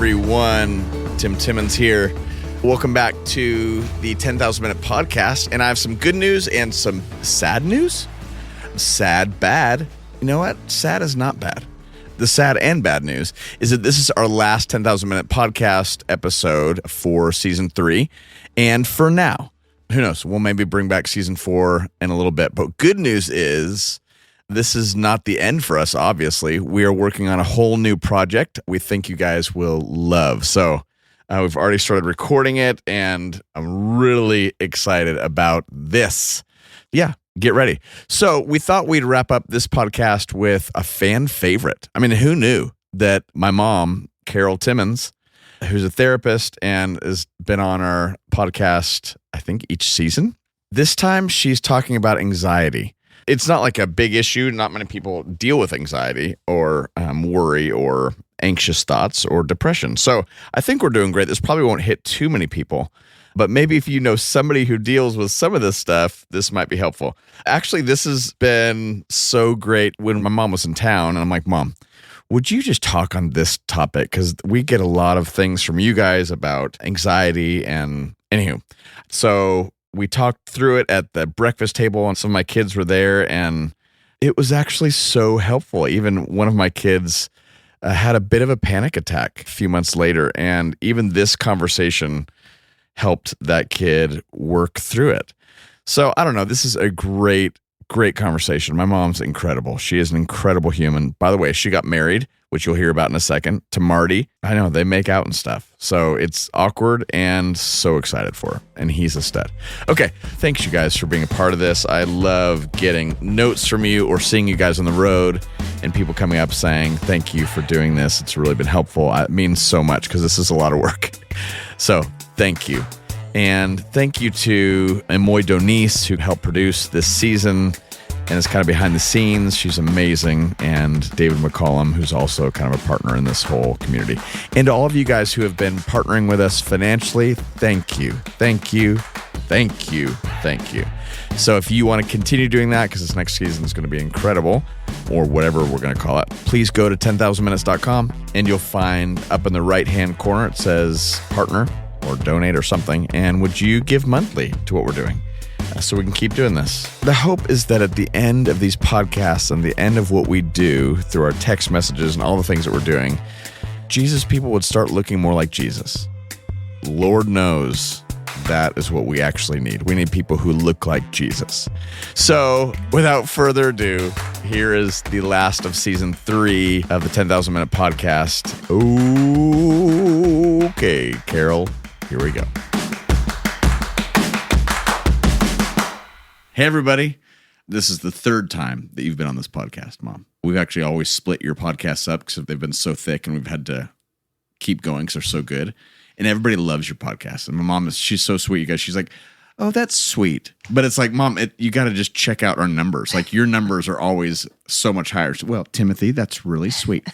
everyone. Tim Timmons here. Welcome back to the 10,000 Minute Podcast. And I have some good news and some sad news. Sad, bad. You know what? Sad is not bad. The sad and bad news is that this is our last 10,000 Minute Podcast episode for Season 3. And for now, who knows? We'll maybe bring back Season 4 in a little bit. But good news is this is not the end for us, obviously. We are working on a whole new project we think you guys will love. So we've already started recording it, and I'm really excited about this. Yeah, get ready. So we thought we'd wrap up this podcast with a fan favorite. I mean, who knew that my mom, Carol Timmons, who's a therapist and has been on our podcast, I think, each season. This time she's talking about anxiety. It's not like a big issue. Not many people deal with anxiety or worry or anxious thoughts or depression. So I think we're doing great. This probably won't hit too many people, but maybe if you know somebody who deals with some of this stuff, this might be helpful. Actually, this has been so great when my mom was in town, and I'm like, Mom, would you just talk on this topic? Because we get a lot of things from you guys about anxiety and anywho. So we talked through it at the breakfast table, and some of my kids were there, and it was actually so helpful. Even one of my kids had a bit of a panic attack a few months later, and even this conversation helped that kid work through it. So I don't know. This is a great conversation. My mom's incredible. She is an incredible human. By the way, she got married, which you'll hear about in a second, to Marty. I know, they make out and stuff. So it's awkward and so excited for her. And he's a stud. Okay, thanks you guys for being a part of this. I love getting notes from you or seeing you guys on the road and people coming up saying, thank you for doing this. It's really been helpful. It means so much because this is a lot of work. So thank you. And thank you to Emoy Donice, who helped produce this season and is kind of behind the scenes. She's amazing. And David McCollum, who's also kind of a partner in this whole community. And to all of you guys who have been partnering with us financially, thank you. Thank you. Thank you. Thank you. So if you want to continue doing that, because this next season is going to be incredible, or whatever we're going to call it, please go to 10,000minutes.com and you'll find up in the right-hand corner, it says partner or donate or something. And would you give monthly to what we're doing? So we can keep doing this. The hope is that at the end of these podcasts and the end of what we do through our text messages and all the things that we're doing, Jesus people would start looking more like Jesus. Lord knows that is what we actually need. We need people who look like Jesus. So without further ado, here is the last of season 3 of the 10,000 Minute Podcast. Okay, Carol, here we go. Hey, everybody. This is the third time that you've been on this podcast, Mom. We've actually always split your podcasts up because they've been so thick and we've had to keep going because they're so good. And everybody loves your podcast. And my mom, she's so sweet, you guys. She's like, oh, that's sweet. But it's like, Mom, you got to just check out our numbers. Like, your numbers are always so much higher. So, well, Timothy, that's really sweet.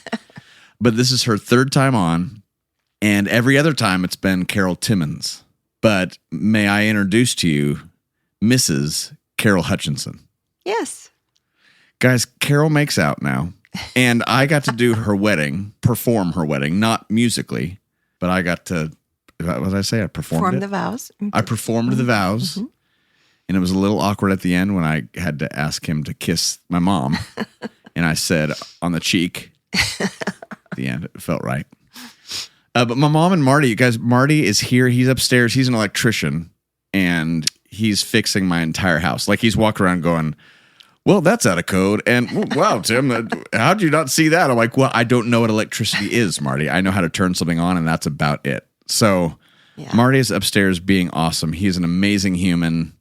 But this is her third time on. And every other time it's been Carol Timmons. But may I introduce to you Mrs. Carol Hutchinson. Yes. Guys, Carol makes out now. And I got to do her wedding, perform her wedding, not musically, but I got to, what did I say? I performed the vows. I performed the vows. Mm-hmm. And it was a little awkward at the end when I had to ask him to kiss my mom. And I said, on the cheek. At the end, it felt right. But my mom and Marty, you guys, Marty is here. He's upstairs. He's an electrician. And he's fixing my entire house. Like, he's walking around going, well, that's out of code. And wow, Tim, how'd you not see that? I'm like, well, I don't know what electricity is, Marty. I know how to turn something on, and that's about it. So yeah. Marty is upstairs being awesome. He's an amazing human.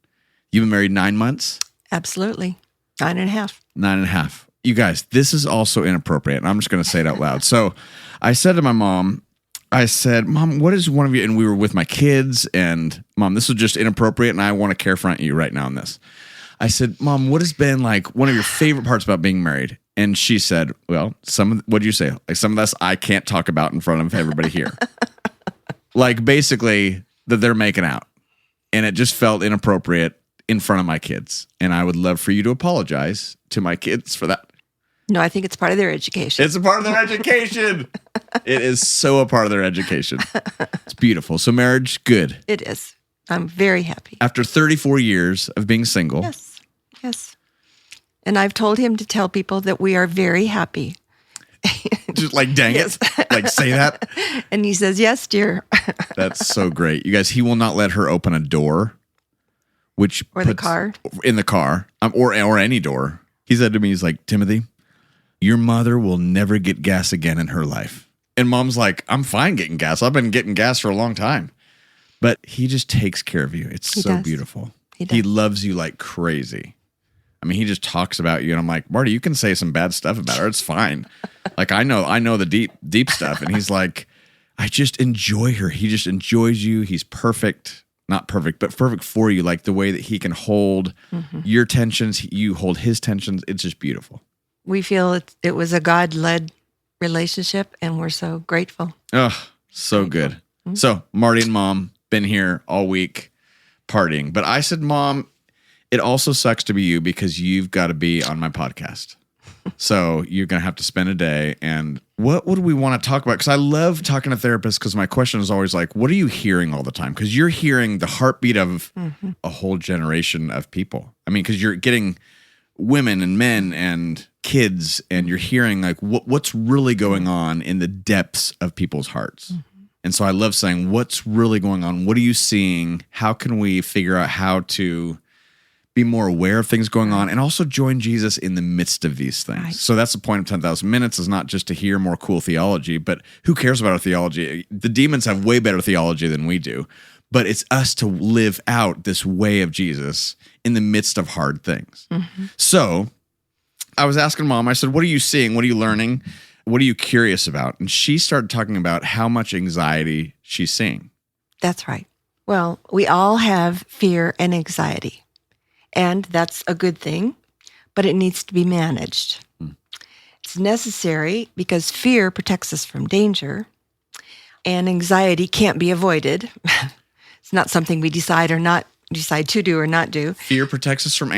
You've been married 9 months? Absolutely. 9.5. 9.5. You guys, this is also inappropriate. And I'm just going to say it out loud. So I said to my mom, Mom, what is one of you? And we were with my kids, and Mom, this is just inappropriate, and I want to confront you right now on this. I said, Mom, what has been like one of your favorite parts about being married? And she said, well, what'd you say? Like, some of this I can't talk about in front of everybody here. Like, basically that they're making out. And it just felt inappropriate in front of my kids. And I would love for you to apologize to my kids for that. No, I think it's part of their education. It's a part of their education. It is so a part of their education. It's beautiful. So marriage, good. It is. I'm very happy. After 34 years of being single. Yes. Yes. And I've told him to tell people that we are very happy. Just like, dang Yes. it. Like, say that. And he says, yes, dear. That's so great. You guys, he will not let her open a door, which Or the car. In the car, or any door. He said to me, he's like, Timothy, your mother will never get gas again in her life. And mom's like, I'm fine getting gas. I've been getting gas for a long time. But he just takes care of you. It's so beautiful. He loves you like crazy. I mean, he just talks about you, and I'm like, Marty, you can say some bad stuff about her. It's fine. Like, I know the deep stuff. And he's like, I just enjoy her. He just enjoys you. He's perfect. Not perfect, but perfect for you. Like the way that he can hold your tensions, you hold his tensions. It's just beautiful. We feel it was a God-led relationship, and we're so grateful. Oh, so good. Mm-hmm. So Marty and Mom been here all week partying. But I said, Mom, it also sucks to be you because you've got to be on my podcast. So you're going to have to spend a day. And what would we want to talk about? Because I love talking to therapists, because my question is always like, what are you hearing all the time? Because you're hearing the heartbeat of a whole generation of people. I mean, because you're getting women and men and kids, and you're hearing like what's really going on in the depths of people's hearts. And so I love saying, what's really going on? What are you seeing? How can we figure out how to be more aware of things going on, and also join Jesus in the midst of these things? Right. So that's the point of 10,000 Minutes, is not just to hear more cool theology, but who cares about our theology? The demons have way better theology than we do, but it's us to live out this way of Jesus in the midst of hard things. So I was asking Mom, I said, what are you seeing? What are you learning? What are you curious about? And she started talking about how much anxiety she's seeing. That's right. Well, we all have fear and anxiety. And that's a good thing, but it needs to be managed. It's necessary because fear protects us from danger, and anxiety can't be avoided. It's not something we decide to do or not do. Fear protects us from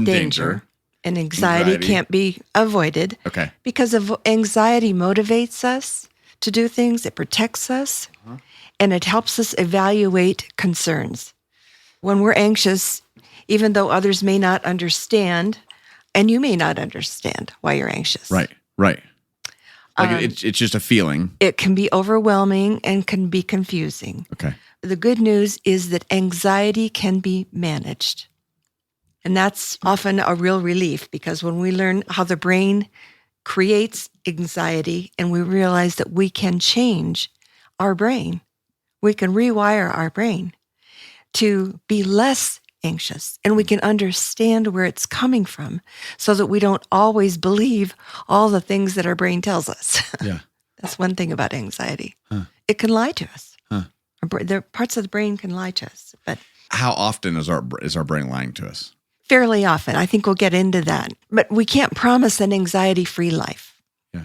danger. And anxiety can't be avoided. Okay. Because anxiety motivates us to do things. It protects us, and it helps us evaluate concerns. When we're anxious, even though others may not understand, and you may not understand why you're anxious. Right. Like it's just a feeling. It can be overwhelming and can be confusing. Okay. The good news is that anxiety can be managed. And that's often a real relief, because when we learn how the brain creates anxiety and we realize that we can change our brain, we can rewire our brain to be less anxious, and we can understand where it's coming from, so that we don't always believe all the things that our brain tells us. Yeah. That's one thing about anxiety. It can lie to us. There are parts of the brain can lie to us, but how often is our brain lying to us? Fairly often. I think we'll get into that. But we can't promise an anxiety-free life. Yeah.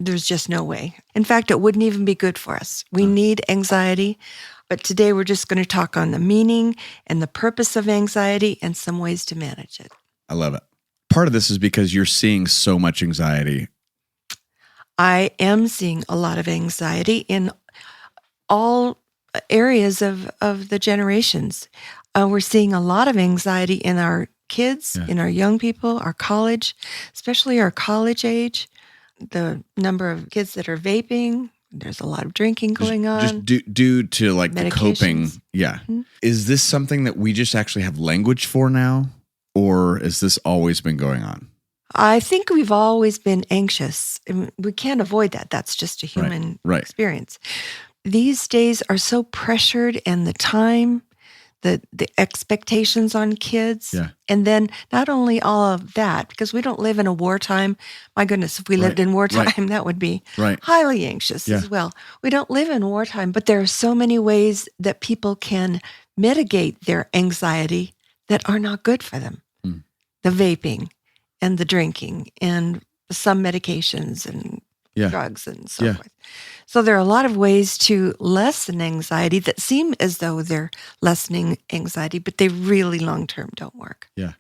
There's just no way. In fact, it wouldn't even be good for us. We need anxiety. But today we're just going to talk on the meaning and the purpose of anxiety and some ways to manage it. I love it. Part of this is because you're seeing so much anxiety. I am seeing a lot of anxiety in all areas of the generations. We're seeing a lot of anxiety in our kids, in our young people, our college, especially our college age. The number of kids that are vaping. There's a lot of drinking going on. Just due to like the coping. Yeah. Is this something that we just actually have language for now? Or has this always been going on? I think we've always been anxious. And we can't avoid that. That's just a human experience. These days are so pressured, and the time, the expectations on kids. Yeah. And then not only all of that, because we don't live in a wartime. My goodness, if we lived in wartime, that would be highly anxious as well. We don't live in wartime, but there are so many ways that people can mitigate their anxiety that are not good for them. The vaping and the drinking and some medications and drugs and so forth. So there are a lot of ways to lessen anxiety that seem as though they're lessening anxiety, but they really long-term don't work. Yeah.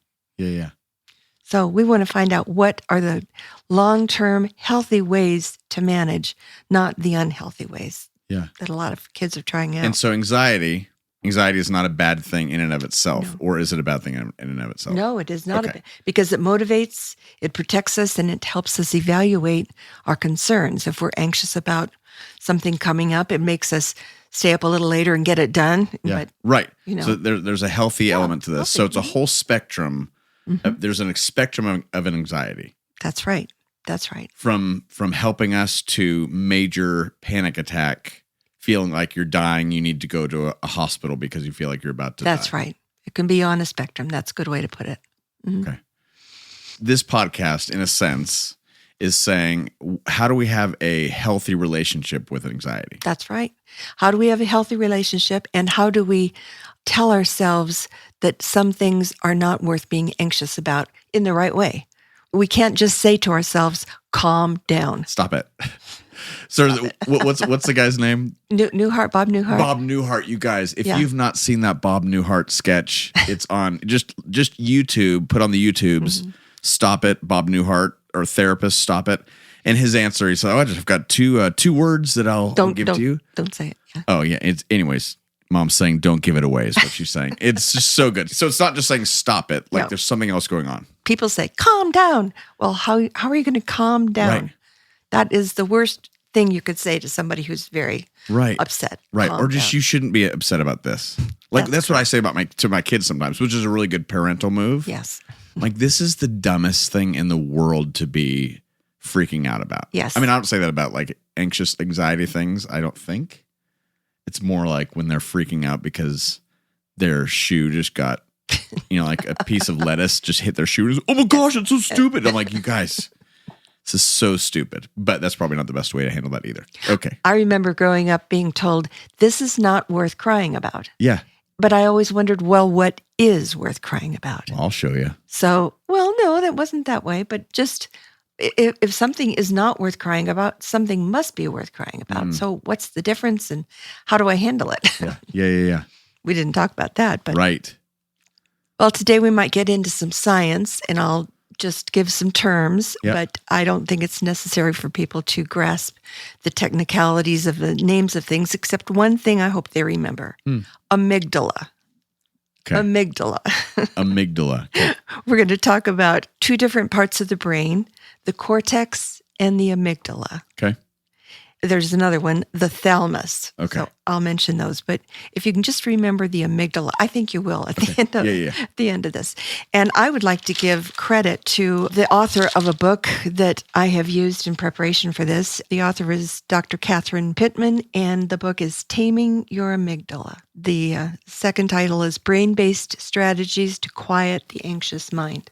So we want to find out what are the long-term healthy ways to manage, not the unhealthy ways that a lot of kids are trying out. And so anxiety is not a bad thing in and of itself, or is it a bad thing in and of itself? No, it is not, because it motivates, it protects us, and it helps us evaluate our concerns. If we're anxious about something coming up, it makes us stay up a little later and get it done. Yeah, right. So there's a healthy element to this. So it's a whole spectrum. There's a spectrum of an anxiety. That's right. That's right. From helping us to major panic attack, feeling like you're dying, you need to go to a hospital because you feel like you're about to die. That's right. It can be on a spectrum. That's a good way to put it. Okay. This podcast, in a sense, is saying, how do we have a healthy relationship with anxiety? That's right. How do we have a healthy relationship, and how do we tell ourselves that some things are not worth being anxious about in the right way? We can't just say to ourselves, calm down. Stop it. So what's the guy's name? Newhart, Bob Newhart. Bob Newhart, you guys, if you've not seen that Bob Newhart sketch, it's on just YouTube, put on the YouTubes, Stop It, Bob Newhart, or Therapist, Stop It. And his answer, he said, I've got two words that I'll give to you. Don't say it. Yeah. Oh, yeah. Anyways, Mom's saying, don't give it away is what she's saying. It's just so good. So it's not just saying stop it, like there's something else going on. People say, calm down. Well, how are you going to calm down? Right. That is the worst thing you could say to somebody who's very upset. Right. Calm or just down. You shouldn't be upset about this. Like that's what I say to my kids sometimes, which is a really good parental move. Yes. Like, this is the dumbest thing in the world to be freaking out about. Yes. I mean, I don't say that about like anxiety things, I don't think. It's more like when they're freaking out because their shoe just got, like a piece of lettuce just hit their shoe. Oh my gosh, it's so stupid. I'm like, you guys, this is so stupid. But that's probably not the best way to handle that either. Okay. I remember growing up being told, this is not worth crying about. Yeah. But I always wondered, well, what is worth crying about? Well, I'll show you. So, no, that wasn't that way. But just if something is not worth crying about, something must be worth crying about. So what's the difference, and how do I handle it? Yeah. We didn't talk about that. But right. Well, today we might get into some science, and I'll just give some terms, but I don't think it's necessary for people to grasp the technicalities of the names of things, except one thing I hope they remember. Amygdala. Okay. Amygdala. Amygdala. Okay. We're going to talk about two different parts of the brain, the cortex and the amygdala. Okay. There's another one, the thalamus. Okay. So I'll mention those. But if you can just remember the amygdala, I think you will at the end of this. And I would like to give credit to the author of a book that I have used in preparation for this. The author is Dr. Catherine Pittman, and the book is Taming Your Amygdala. The second title is Brain-Based Strategies to Quiet the Anxious Mind.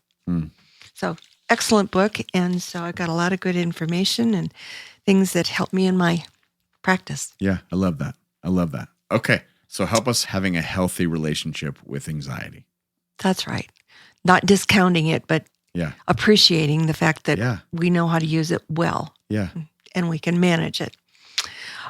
So excellent book. And so I got a lot of good information and things that help me in my practice. Yeah, I love that. Okay, so help us having a healthy relationship with anxiety. That's right. Not discounting it, but appreciating the fact that we know how to use it well. Yeah. And we can manage it.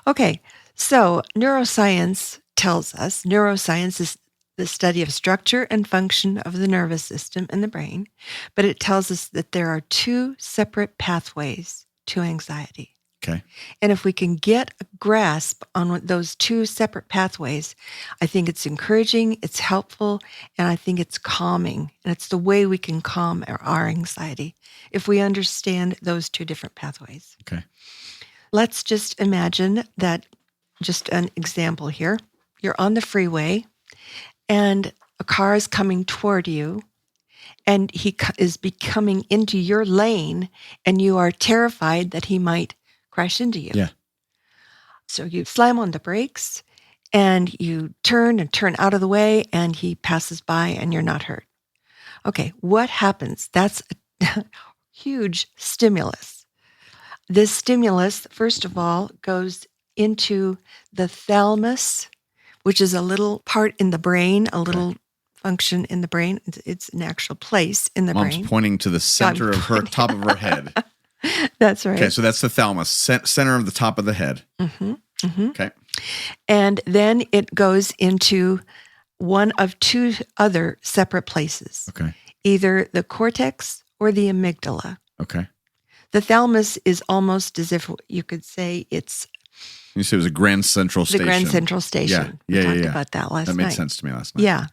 Okay, so neuroscience tells us, neuroscience is the study of structure and function of the nervous system and the brain, but it tells us that there are two separate pathways to anxiety. Okay. And if we can get a grasp on those two separate pathways, I think it's encouraging, it's helpful, and I think it's calming. And it's the way we can calm our anxiety if we understand those two different pathways. Okay. Let's just imagine that, just an example here, you're on the freeway and a car is coming toward you, and he is coming into your lane, and you are terrified that he might crash into you. Yeah. So you slam on the brakes and you turn out of the way, and he passes by and you're not hurt. Okay, what happens? That's a huge stimulus. This stimulus, first of all, goes into the thalamus, which is a little part in the brain, a little function in the brain. It's an actual place in the brain. Mom's pointing to the center of her top of her head. That's right. Okay, so that's the thalamus, center of the top of the head. Okay. And then it goes into one of two other separate places. Okay. Either the cortex or the amygdala. Okay. The thalamus is almost as if you could say it's... You said it was a Grand Central Station. The Grand Central Station. Yeah. We talked about that last night. That made sense to me last night. Yeah.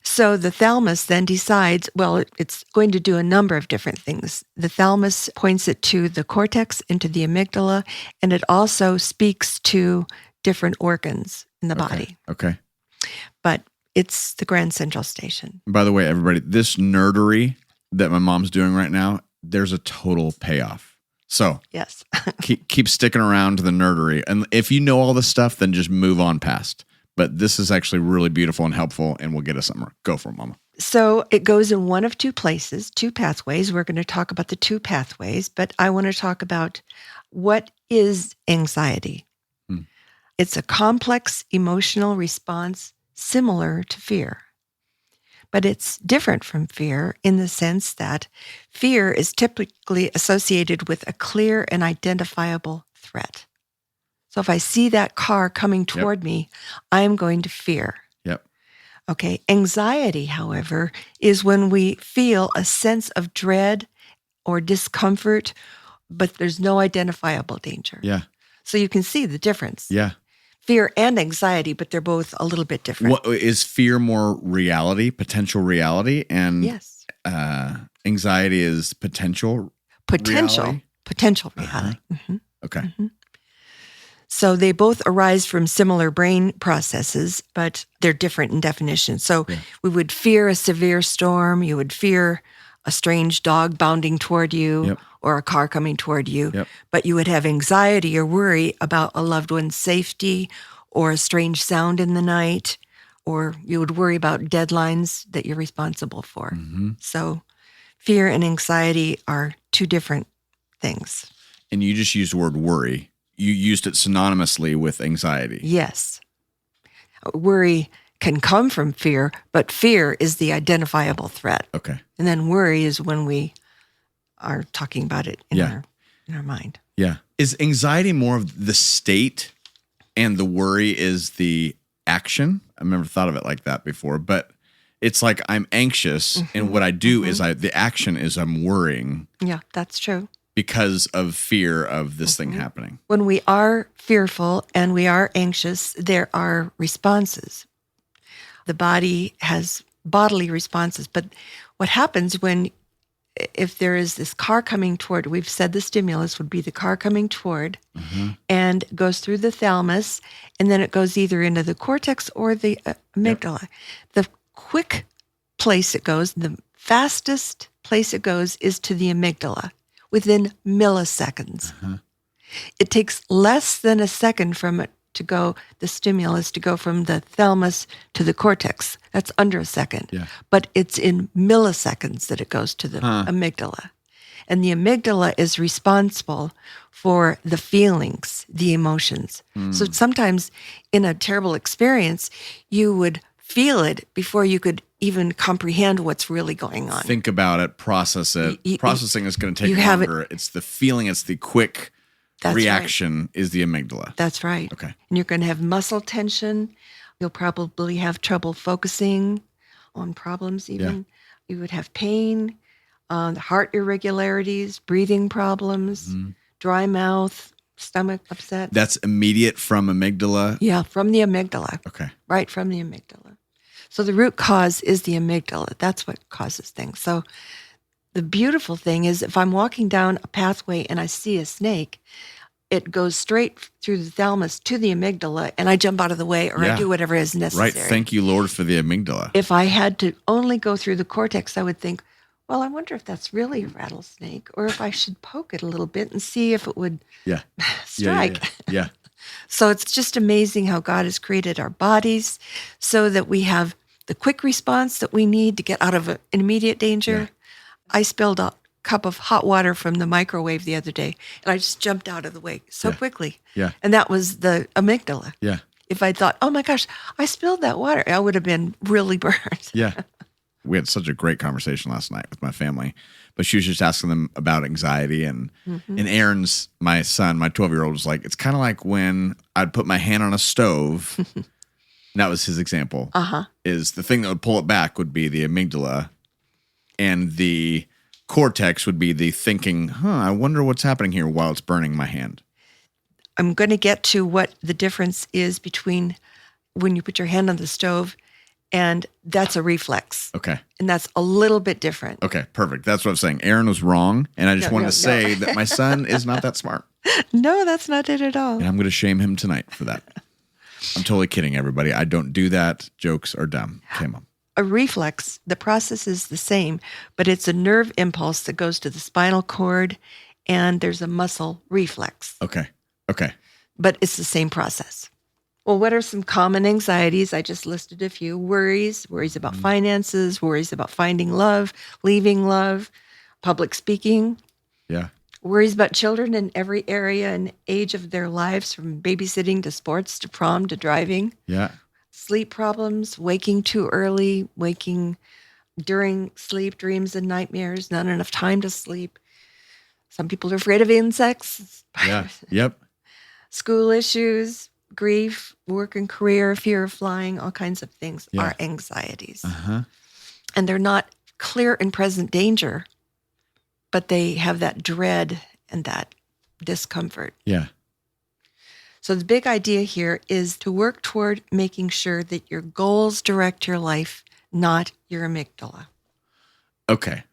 So the thalamus then decides, well, it's going to do a number of different things. The thalamus points it to the cortex, into the amygdala, and it also speaks to different organs in the body. Okay. But it's the Grand Central Station. By the way, everybody, this nerdery that my mom's doing right now, there's a total payoff. So yes, keep sticking around to the nerdery. And if you know all this stuff, then just move on past. But this is actually really beautiful and helpful, and we'll get us somewhere. Go for it, Mama. So it goes in one of two places, two pathways. We're going to talk about the two pathways, but I want to talk about what is anxiety. It's a complex emotional response similar to fear. But it's different from fear in the sense that fear is typically associated with a clear and identifiable threat. So if I see that car coming toward me, I am going to fear. Yep. Okay. Anxiety, however, is when we feel a sense of dread or discomfort, but there's no identifiable danger. Yeah. So you can see the difference. Yeah. Fear and anxiety, but they're both a little bit different. What is fear more reality, potential reality, and yes, anxiety is potential reality? Potential reality. Mm-hmm. Okay. Mm-hmm. So they both arise from similar brain processes, but they're different in definition. So we would fear a severe storm. You would fear a strange dog bounding toward you or a car coming toward you. But you would have anxiety or worry about a loved one's safety or a strange sound in the night, or you would worry about deadlines that you're responsible for. Mm-hmm. So fear and anxiety are two different things. And you just used the word worry. You used it synonymously with anxiety. Yes. Worry can come from fear, but fear is the identifiable threat. Okay. And then worry is when we are talking about it in our mind. Yeah. Is anxiety more of the state and the worry is the action? I've never thought of it like that before, but it's like I'm anxious and what I do is the action is I'm worrying. Yeah, that's true. Because of fear of this thing happening. When we are fearful and we are anxious, there are responses. The body has bodily responses. But what happens if there is this car coming toward, we've said the stimulus would be the car coming toward and goes through the thalamus, and then it goes either into the cortex or the amygdala. The quick place it goes, the fastest place it goes is to the amygdala. Within milliseconds. It takes less than a second from it to go, the stimulus to go from the thalamus to the cortex. That's under a second. Yeah. But it's in milliseconds that it goes to the amygdala. And the amygdala is responsible for the feelings, the emotions. So sometimes in a terrible experience, you would feel it before you could even comprehend what's really going on. Think about it, process it. Processing is going to take longer. It's the feeling, it's the quick reaction is the amygdala. That's right. Okay. And you're going to have muscle tension. You'll probably have trouble focusing on problems even. Yeah. You would have pain, heart irregularities, breathing problems, dry mouth, stomach upset. That's immediate from amygdala? Yeah, from the amygdala. Okay. Right from the amygdala. So the root cause is the amygdala. That's what causes things. So the beautiful thing is if I'm walking down a pathway and I see a snake, it goes straight through the thalamus to the amygdala and I jump out of the way or I do whatever is necessary. Right. Thank you, Lord, for the amygdala. If I had to only go through the cortex, I would think, well, I wonder if that's really a rattlesnake or if I should poke it a little bit and see if it would strike. Yeah. So it's just amazing how God has created our bodies so that we have the quick response that we need to get out of an immediate danger. Yeah. I spilled a cup of hot water from the microwave the other day, and I just jumped out of the way so quickly. Yeah. And that was the amygdala. Yeah. If I thought, oh my gosh, I spilled that water, I would have been really burned. Yeah. We had such a great conversation last night with my family, but she was just asking them about anxiety. And Aaron's, my son, my 12-year-old, was like, it's kind of like when I'd put my hand on a stove. And that was his example. Is the thing that would pull it back would be the amygdala, and the cortex would be the thinking, I wonder what's happening here while it's burning my hand. I'm going to get to what the difference is between when you put your hand on the stove, and that's a reflex. Okay. And that's a little bit different. Okay, perfect. That's what I'm saying. Aaron was wrong, and I just wanted to say that my son is not that smart. No, that's not it at all. And I'm going to shame him tonight for that. I'm totally kidding, everybody. I don't do that. Jokes are dumb. Okay, Mom. A reflex, the process is the same, but it's a nerve impulse that goes to the spinal cord, and there's a muscle reflex. Okay. But it's the same process. Well, what are some common anxieties? I just listed a few. Worries about finances, worries about finding love, leaving love, public speaking. Yeah. Worries about children in every area and age of their lives, from babysitting to sports to prom to driving. Yeah. Sleep problems, waking too early, waking during sleep, dreams and nightmares, not enough time to sleep. Some people are afraid of insects. Yeah. Yep. School issues, grief, work and career, fear of flying, all kinds of things are anxieties. Uh-huh. And they're not clear and present danger, but they have that dread and that discomfort. Yeah. So the big idea here is to work toward making sure that your goals direct your life, not your amygdala. Okay.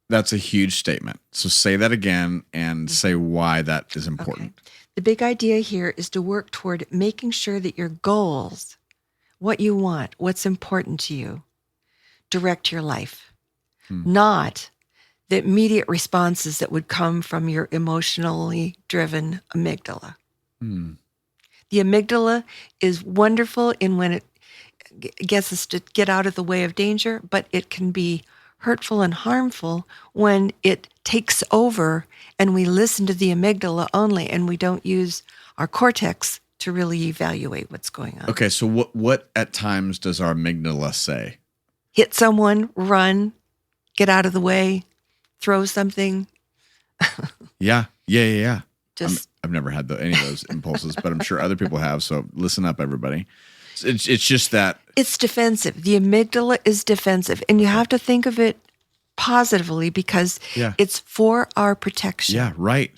That's a huge statement. So say that again and say why that is important. Okay. The big idea here is to work toward making sure that your goals, what you want, what's important to you, direct your life, not the immediate responses that would come from your emotionally driven amygdala. The amygdala is wonderful in when it gets us to get out of the way of danger, but it can be hurtful and harmful when it takes over and we listen to the amygdala only and we don't use our cortex to really evaluate what's going on. Okay, so what at times does our amygdala say? Hit someone, run, get out of the way, throw something. Yeah. Just I've never had any of those impulses, but I'm sure other people have. So listen up, everybody. It's just that it's defensive. The amygdala is defensive, and you have to think of it positively because it's for our protection. Yeah, right.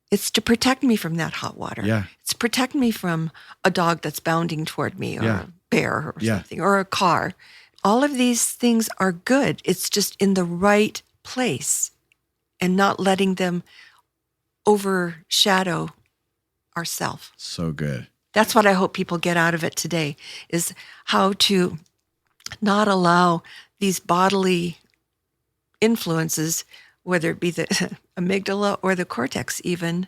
It's to protect me from that hot water. Yeah. It's to protect me from a dog that's bounding toward me, or a bear or something, or a car. All of these things are good. It's just in the right place and not letting them overshadow ourself. So good. That's what I hope people get out of it today, is how to not allow these bodily influences, whether it be the amygdala or the cortex even,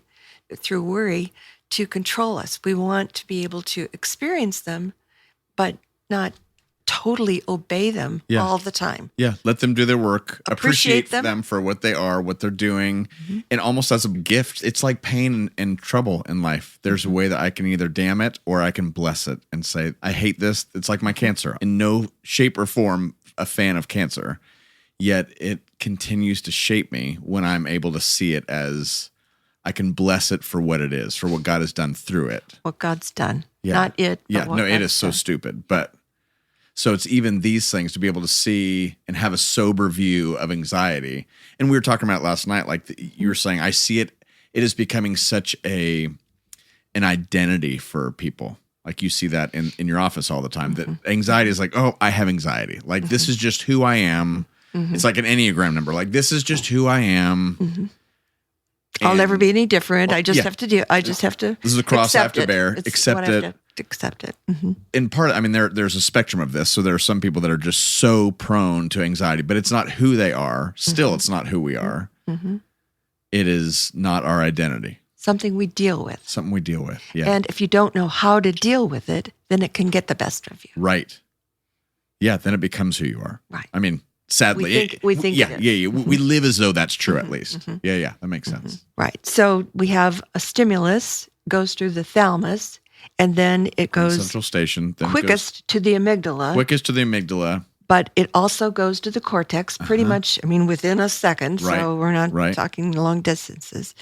through worry, to control us. We want to be able to experience them, but not totally obey them all the time. Yeah, let them do their work. Appreciate them for what they are, what they're doing, and almost as a gift. It's like pain and trouble in life. There's a way that I can either damn it or I can bless it and say, I hate this. It's like my cancer. In no shape or form a fan of cancer, yet it continues to shape me when I'm able to see it as I can bless it for what it is, for what God has done through it. What God's done, not it. Yeah, no, it is so stupid, but... So it's even these things to be able to see and have a sober view of anxiety. And we were talking about it last night, like you were saying, I see it is becoming such an identity for people. Like you see that in your office all the time, that anxiety is like, oh, I have anxiety. Like this is just who I am. It's like an Enneagram number. Like this is just who I am. I'll never be any different. I just have to do. I just have to. This is a cross I have to bear. Accept it. Accept it. In part, I mean, there's a spectrum of this. So there are some people that are just so prone to anxiety, but it's not who they are. Still, it's not who we are. It is not our identity. Something we deal with. Yeah. And if you don't know how to deal with it, then it can get the best of you. Right. Yeah. Then it becomes who you are. Right. I mean, sadly, we think it is. We live as though that's true, at least. Yeah. That makes sense. Right. So we have a stimulus goes through the thalamus, and then it goes central station, then quickest to the amygdala. But it also goes to the cortex pretty much, I mean, within a second. Right. So we're not talking long distances.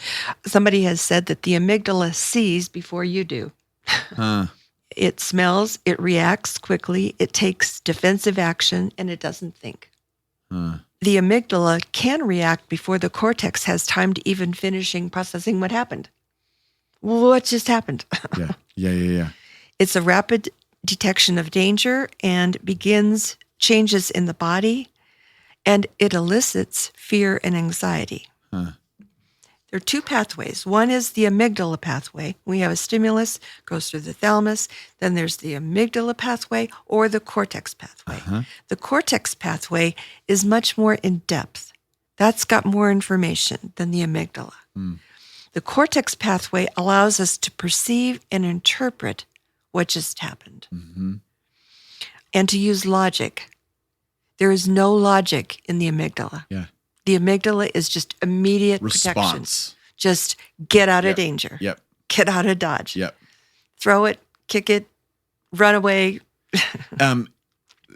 Somebody has said that the amygdala sees before you do. It smells, it reacts quickly, it takes defensive action, and it doesn't think. the amygdala can react before the cortex has time to even finishing processing what happened. What just happened? Yeah. It's a rapid detection of danger and begins changes in the body, and it elicits fear and anxiety. Huh. There are two pathways. One is the amygdala pathway. We have a stimulus, goes through the thalamus. Then there's the amygdala pathway or the cortex pathway. Uh-huh. The cortex pathway is much more in depth. That's got more information than the amygdala. The cortex pathway allows us to perceive and interpret what just happened and to use logic. There is no logic in the amygdala. Yeah. The amygdala is just immediate Response. protection. Just get out of danger. Yep. Get out of dodge. Yep. Throw it, kick it, run away.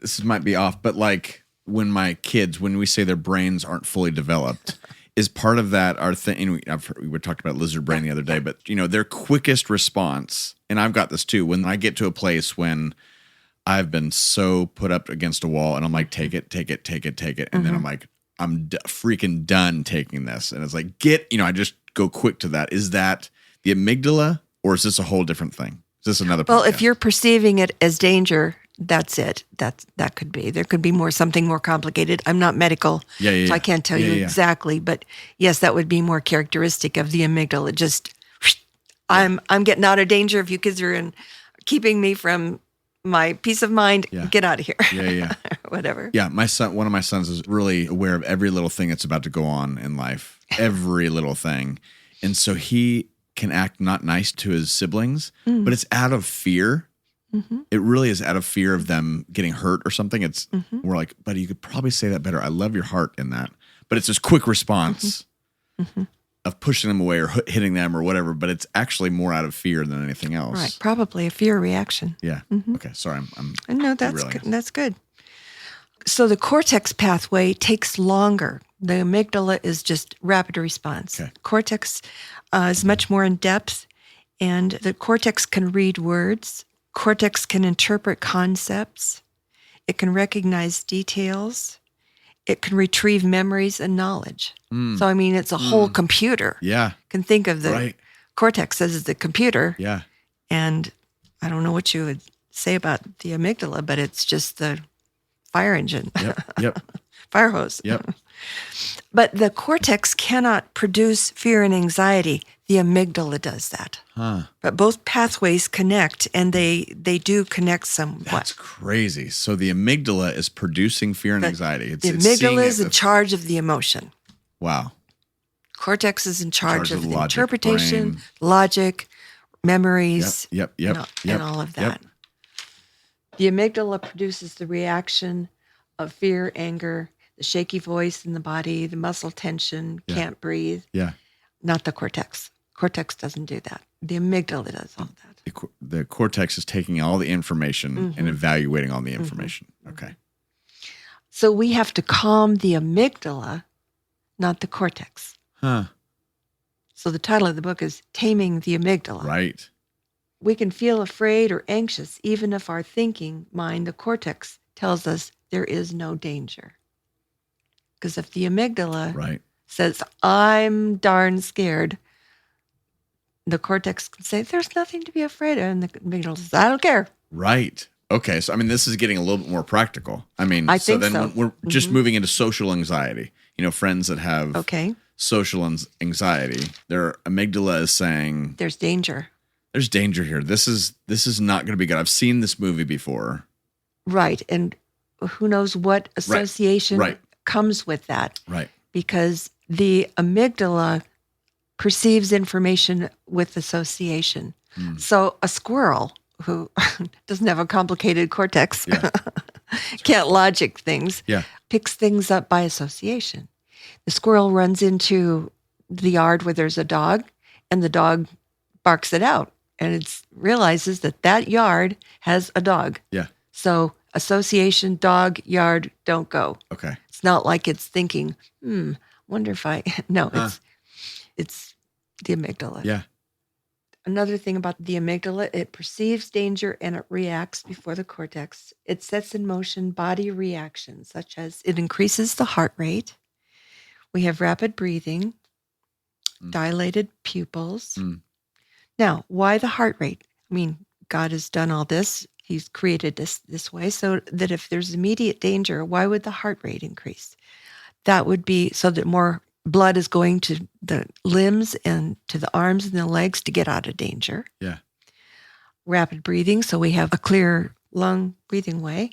This might be off, but like when my kids, when we say their brains aren't fully developed, is part of that our thing? We talked about lizard brain the other day, but their quickest response, and I've got this too, when I get to a place when I've been so put up against a wall and I'm like, take it. And then I'm like, I'm freaking done taking this. And it's like, I just go quick to that. Is that the amygdala or is this a whole different thing? Is this another Well, podcast? if you're perceiving it as danger, that's it. That could be. There could be something more complicated. I'm not medical, so I can't tell you exactly. But yes, that would be more characteristic of the amygdala. Just, I'm getting out of danger. If you kids are keeping me from my peace of mind, get out of here. Yeah. Whatever. Yeah, one of my sons is really aware of every little thing that's about to go on in life, every little thing. And so he can act not nice to his siblings, but it's out of fear. It really is out of fear of them getting hurt or something. It's we're like, buddy, you could probably say that better. I love your heart in that. But it's this quick response of pushing them away or hitting them or whatever, but it's actually more out of fear than anything else. Right, probably a fear reaction. Yeah. Okay, sorry. No, that's good. That's good. So the cortex pathway takes longer. The amygdala is just rapid response. Okay. Cortex is much more in depth, and the cortex can read words. Cortex can interpret concepts. It can recognize details. It can retrieve memories and knowledge. So, it's a whole computer. Yeah. You can think of the cortex as the computer. Yeah. And I don't know what you would say about the amygdala, but it's just the fire engine. Yep. Fire hose. Yep. But the cortex cannot produce fear and anxiety. The amygdala does that. But both pathways connect, and they do connect somewhat. That's crazy. So the amygdala is producing fear and anxiety. The amygdala is in charge of the emotion. Wow. Cortex is in charge of the logic, interpretation, brain. logic, memories, Yep. and all of that. The amygdala produces the reaction of fear, anger, the shaky voice in the body, the muscle tension, can't breathe. Yeah. Not the cortex. Cortex doesn't do that. The amygdala does all that. The cortex is taking all the information and evaluating all the information. Okay. So we have to calm the amygdala, not the cortex. So the title of the book is Taming the Amygdala. Right. We can feel afraid or anxious even if our thinking mind, the cortex, tells us there is no danger. Because if the amygdala says, I'm darn scared, the cortex can say, there's nothing to be afraid of. And the amygdala says, I don't care. Right. Okay. So, this is getting a little bit more practical. I think so. Then we're just moving into social anxiety. Friends that have social anxiety, their amygdala is saying, there's danger. There's danger here. This is not going to be good. I've seen this movie before. Right. And who knows what association comes with that. Right. Because the amygdala perceives information with association. So a squirrel who doesn't have a complicated cortex, can't logic things, picks things up by association. The squirrel runs into the yard where there's a dog, and the dog barks it out. And it realizes that yard has a dog. Yeah. So association, dog, yard, don't go. Okay. It's not like it's thinking, wonder if I... No, it's the amygdala. Yeah. Another thing about the amygdala, it perceives danger and it reacts before the cortex. It sets in motion body reactions, such as it increases the heart rate. We have rapid breathing, dilated pupils. Now, why the heart rate? I mean, God has done all this. He's created this way so that if there's immediate danger, why would the heart rate increase? That would be so that more blood is going to the limbs and to the arms and the legs to get out of danger. Yeah. Rapid breathing, so we have a clear lung breathing way.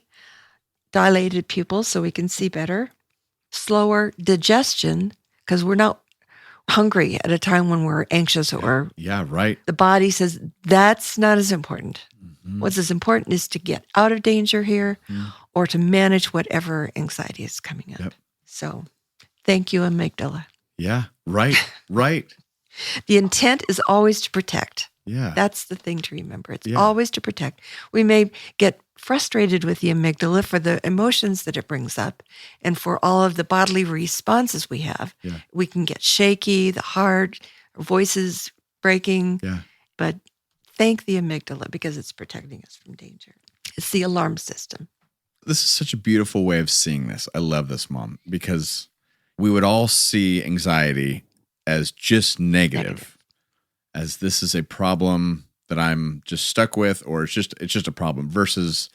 Dilated pupils, so we can see better. Slower digestion, because we're not hungry at a time when we're anxious or... Yeah, right. The body says that's not as important. What's as important is to get out of danger here or to manage whatever anxiety is coming up. Yep. So thank you, amygdala. Yeah, right, right. The intent is always to protect. Yeah. That's the thing to remember. It's always to protect. We may get frustrated with the amygdala for the emotions that it brings up and for all of the bodily responses we have. Yeah. We can get shaky, the heart, voices breaking. Yeah. But thank the amygdala because it's protecting us from danger. It's the alarm system. This is such a beautiful way of seeing this. I love this, Mom, because we would all see anxiety as just negative. As this is a problem that I'm just stuck with, or it's just a problem, versus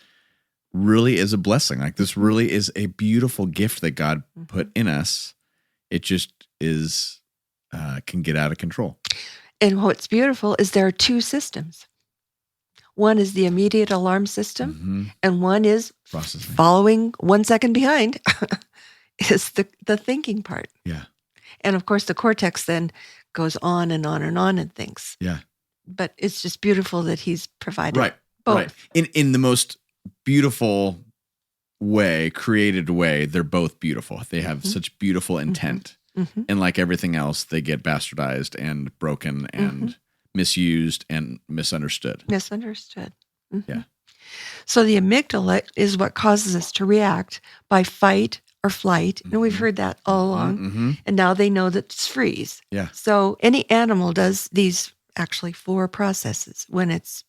really is a blessing. Like this really is a beautiful gift that God put in us. It just is can get out of control. And what's beautiful is there are two systems. One is the immediate alarm system, and one is processing. Following 1 second behind is the thinking part. Yeah. And of course, the cortex then goes on and on and on and thinks. Yeah. But it's just beautiful that he's provided both. Right. In the most beautiful way, created way, they're both beautiful. They have such beautiful intent. And like everything else, they get bastardized and broken and misused and misunderstood. Yeah. So the amygdala is what causes us to react by fight or flight. And we've heard that all along. And now they know that it's freeze. Yeah. So any animal does these actually 4 processes when it's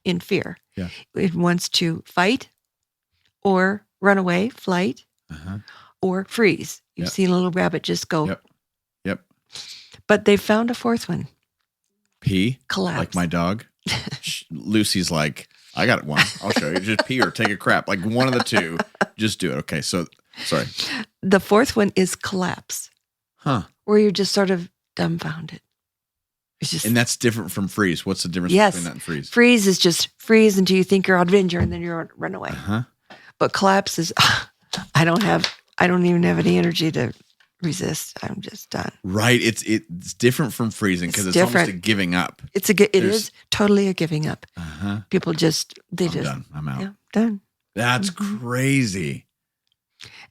in fear. Yeah. It wants to fight or run away, flight, or freeze. You've seen a little rabbit just go. Yep. But they found a 4th one. Pee? Collapse. Like my dog? Lucy's like, I got one. I'll show you. Just pee or take a crap. Like one of the two. Just do it. Okay, so, sorry. The 4th one is collapse. Huh. Where you're just sort of dumbfounded. It's just, and that's different from freeze. What's the difference between that and freeze? Freeze is just freeze until you think you're out of danger and then you run away. But collapse is, I don't even have any energy to resist. I'm just done. Right. It's different from freezing because it's almost a giving up. It is totally a giving up. People I'm done. I'm out. Yeah, done. That's crazy.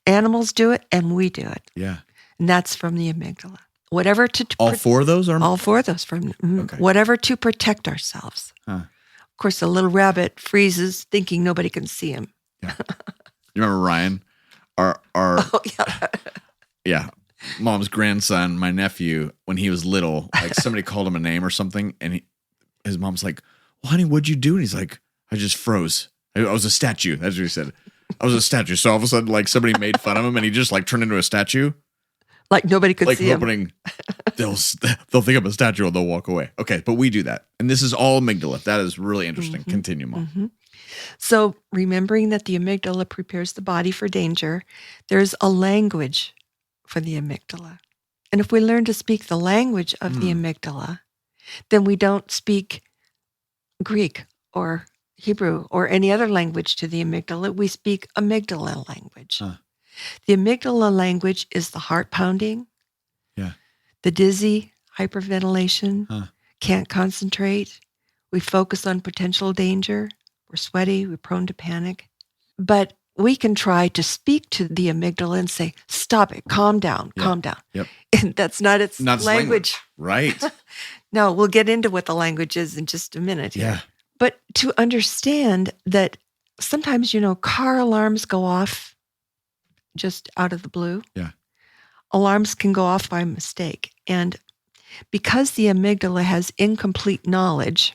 Animals do it and we do it. Yeah. And that's from the amygdala. Whatever to all 4 of those are all 4 of those from whatever to protect ourselves. Of course, the little rabbit freezes, thinking nobody can see him. Yeah. You remember Ryan, our mom's grandson, my nephew, when he was little, like somebody called him a name or something, and his mom's like, "Well, honey, what'd you do?" And he's like, "I just froze. I was a statue." That's what he said. I was a statue. So all of a sudden, like somebody made fun of him, and he just like turned into a statue. Like nobody could see him. They'll think I'm a statue and they'll walk away. Okay, but we do that. And this is all amygdala. That is really interesting. Continue, Mom. So remembering that the amygdala prepares the body for danger, there's a language for the amygdala. And if we learn to speak the language of the amygdala, then we don't speak Greek or Hebrew or any other language to the amygdala. We speak amygdala language. The amygdala language is the heart pounding, the dizzy, hyperventilation, can't concentrate. We focus on potential danger. We're sweaty. We're prone to panic. But we can try to speak to the amygdala and say, stop it, calm down, calm down. Yep. And that's not its language. Right. No, we'll get into what the language is in just a minute. Yeah. But to understand that sometimes, car alarms go off just out of the blue. Yeah. Alarms can go off by mistake. And Because the amygdala has incomplete knowledge,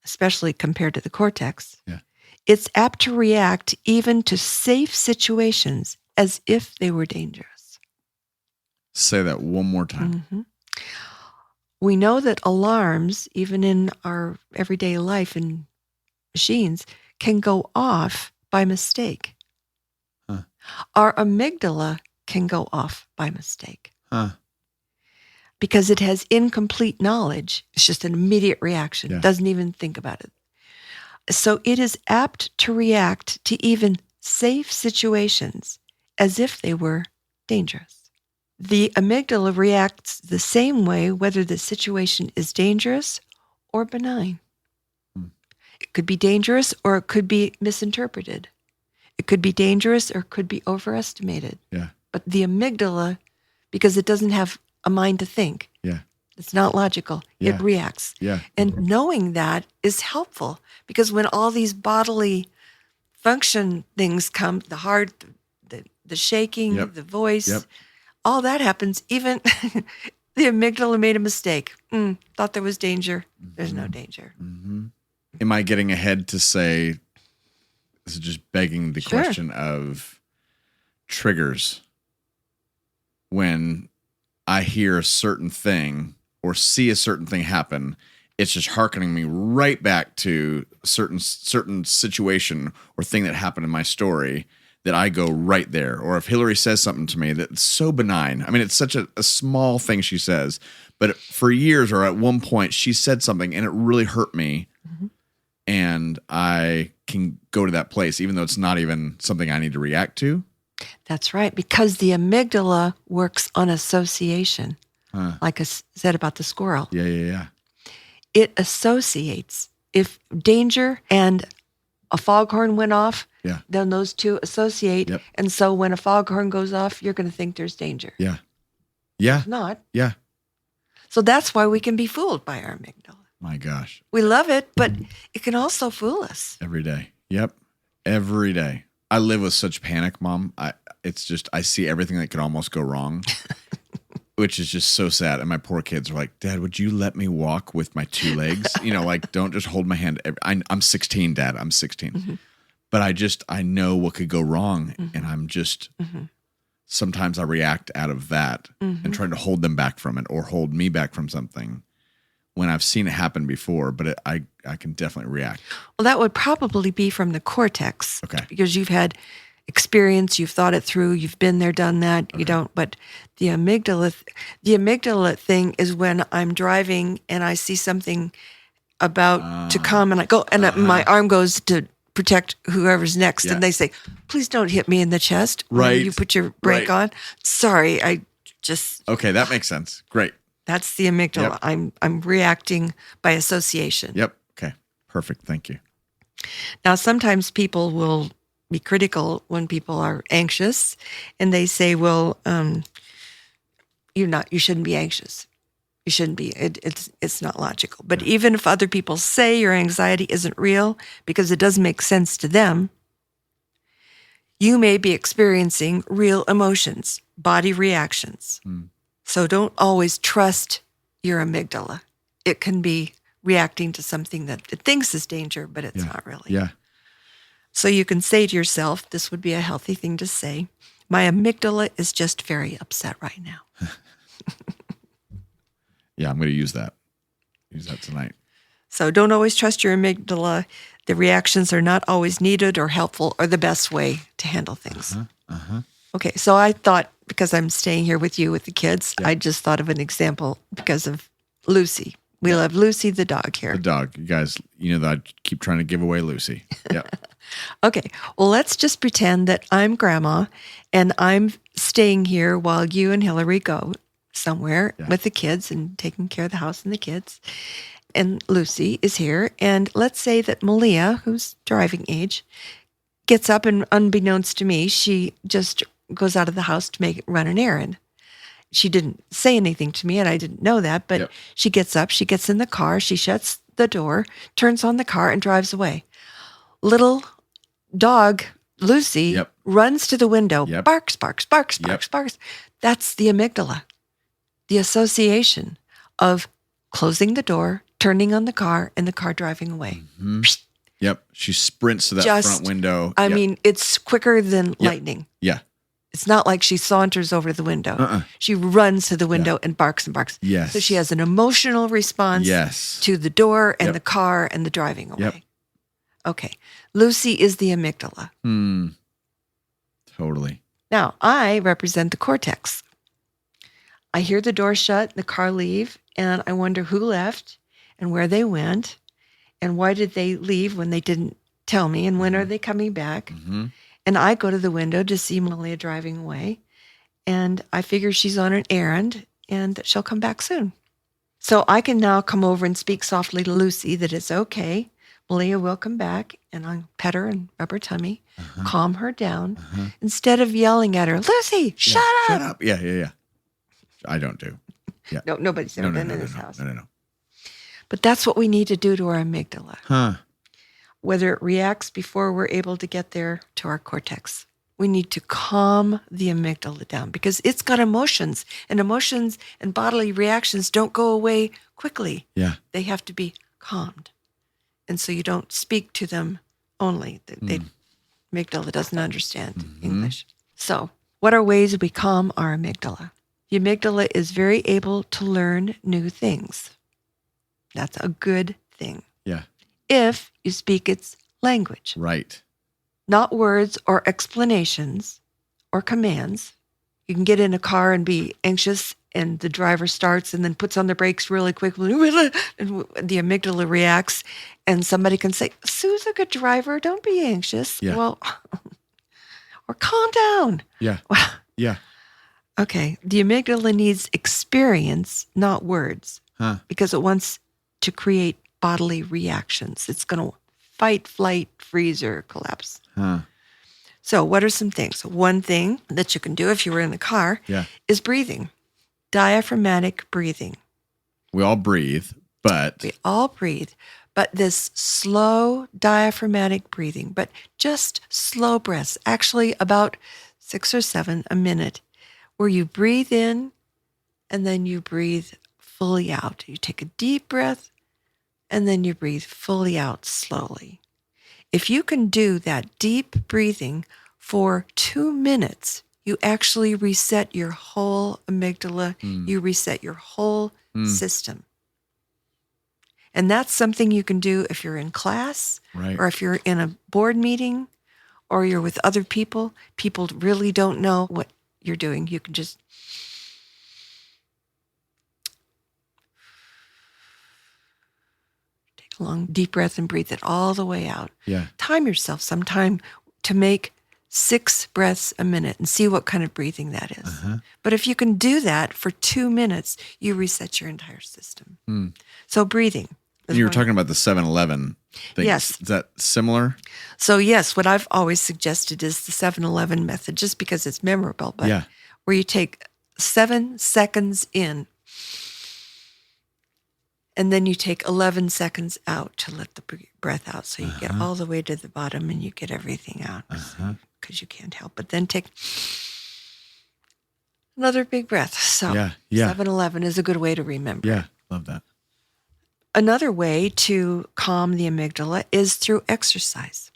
especially compared to the cortex, it's apt to react even to safe situations as if they were dangerous. Say that one more time. Mm-hmm. We know that alarms, even in our everyday life in machines, can go off by mistake. Huh. Our amygdala can go off by mistake. Huh. Because it has incomplete knowledge. It's just an immediate reaction. Doesn't even think about it. So it is apt to react to even safe situations as if they were dangerous. The amygdala reacts the same way whether the situation is dangerous or benign. It could be dangerous or it could be misinterpreted. It could be dangerous or it could be overestimated. But the amygdala, because it doesn't have a mind to think, it's not logical, it reacts. And knowing that is helpful because when all these bodily function things come, the heart, the shaking, the voice, all that happens, even the amygdala made a mistake. Thought there was danger. There's no danger. Am I getting ahead to say, this is just begging the question of triggers? When I hear a certain thing or see a certain thing happen, it's just hearkening me right back to a certain situation or thing that happened in my story that I go right there. Or if Hillary says something to me that's so benign, I mean, it's such a small thing she says, but for years or at one point she said something and it really hurt me. And I can go to that place, even though it's not even something I need to react to. That's right, because the amygdala works on association, like I said about the squirrel. It associates. If danger and a foghorn went off, then those two associate. And so when a foghorn goes off, you're going to think there's danger. It's not. So that's why we can be fooled by our amygdala. My gosh. We love it, but it can also fool us. Every day. Every day. I live with such panic, Mom. I see everything that could almost go wrong, which is just so sad. And my poor kids are like, Dad, would you let me walk with my two legs? Like, don't just hold my hand. I'm 16, Dad. I'm 16. But I know what could go wrong. And I'm just, sometimes I react out of that and trying to hold them back from it or hold me back from something when I've seen it happen before, but I can definitely react. Well, that would probably be from the cortex. Because you've had experience, you've thought it through, you've been there, done that. You don't, but the amygdala thing is when I'm driving and I see something about to come and I go, and my arm goes to protect whoever's next. And they say, please don't hit me in the chest when you put your brake on. Sorry, I just... Okay, that makes sense. Great. That's the amygdala. I'm reacting by association. Okay. Perfect. Thank you. Now, sometimes people will be critical when people are anxious, and they say, "Well, you shouldn't be anxious. You shouldn't be. It's not logical." But even if other people say your anxiety isn't real because it doesn't make sense to them, you may be experiencing real emotions, body reactions. So don't always trust your amygdala. It can be reacting to something that it thinks is danger, but it's not really. So you can say to yourself, this would be a healthy thing to say, my amygdala is just very upset right now. I'm going to use that. Use that tonight. So don't always trust your amygdala. The reactions are not always needed or helpful or the best way to handle things. Okay, so I thought, because I'm staying here with you with the kids, I just thought of an example because of Lucy. We love Lucy, the dog here. The dog. You guys, that I keep trying to give away Lucy. Okay, well, let's just pretend that I'm grandma and I'm staying here while you and Hillary go somewhere with the kids and taking care of the house and the kids. And Lucy is here. And let's say that Malia, who's driving age, gets up and unbeknownst to me, she just goes out of the house to run an errand. She didn't say anything to me, and I didn't know that, but she gets up, she gets in the car, she shuts the door, turns on the car, and drives away. Little dog, Lucy, runs to the window, barks, barks, barks, barks, barks. That's the amygdala, the association. of closing the door, turning on the car, and the car driving away. Mm-hmm. Yep. She sprints to that front window. I mean, it's quicker than lightning. Yeah. It's not like she saunters over the window. She runs to the window and barks and barks. Yes. So she has an emotional response to the door and the car and the driving away. Yep. Okay. Lucy is the amygdala. Totally. Now, I represent the cortex. I hear the door shut, the car leave, and I wonder who left and where they went and why did they leave when they didn't tell me and when are they coming back. Mm-hmm. And I go to the window to see Malia driving away, and I figure she's on an errand and that she'll come back soon. So I can now come over and speak softly to Lucy that it's okay. Malia will come back, and I'll pet her and rub her tummy, calm her down, instead of yelling at her, Lucy, shut up. Shut up. Yeah. I don't do. Yeah. No, nobody's ever been in this house. No. But that's what we need to do to our amygdala. Huh. Whether it reacts before we're able to get there to our cortex. We need to calm the amygdala down because it's got emotions, and emotions and bodily reactions don't go away quickly. Yeah. They have to be calmed. And so you don't speak to them only. The amygdala doesn't understand English. So what are ways we calm our amygdala? The amygdala is very able to learn new things. That's a good thing. Yeah. If you speak its language. Right. Not words or explanations or commands. You can get in a car and be anxious and the driver starts and then puts on the brakes really quickly and the amygdala reacts and somebody can say, Sue's a good driver, don't be anxious. Yeah. Well, or calm down. Yeah. Yeah. Okay. The amygdala needs experience, not words, because it wants to create bodily reactions. It's going to fight, flight, freeze, or collapse. So what are some things? One thing that you can do if you were in the car is breathing. Diaphragmatic breathing. We all breathe, but... We all breathe. But this slow diaphragmatic breathing, but just slow breaths, actually about 6 or 7 a minute, where you breathe in and then you breathe fully out. You take a deep breath and then you breathe fully out slowly. If you can do that deep breathing for 2 minutes, you actually reset your whole amygdala. You reset your whole system. And that's something you can do if you're in class or if you're in a board meeting or you're with other people. People really don't know what you're doing. You can just take a long, deep breath and breathe it all the way out. Yeah. Time yourself some time to make 6 breaths a minute and see what kind of breathing that is. But if you can do that for 2 minutes, you reset your entire system. So breathing. And you were talking about the 7-Eleven thing. Yes. Is that similar? So yes, what I've always suggested is the 7-Eleven method, just because it's memorable, but where you take 7 seconds in and then you take 11 seconds out to let the breath out. So you get all the way to the bottom and you get everything out because you can't help. But then take another big breath. So 7-Eleven is a good way to remember. Yeah, love that. Another way to calm the amygdala is through exercise,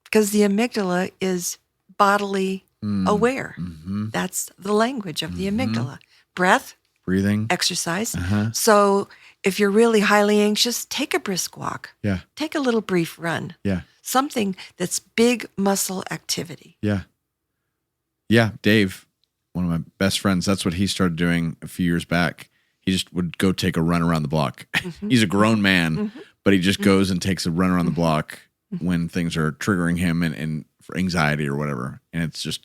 because the amygdala is bodily aware. That's the language of the amygdala. Breath, breathing, exercise. So if you're really highly anxious, take a brisk walk. Yeah. Take a little brief run. Yeah. Something that's big muscle activity. Yeah. Yeah. Dave, one of my best friends, that's what he started doing a few years back. He just would go take a run around the block. He's a grown man, but he just goes and takes a run around the block when things are triggering him and for anxiety or whatever. And it's just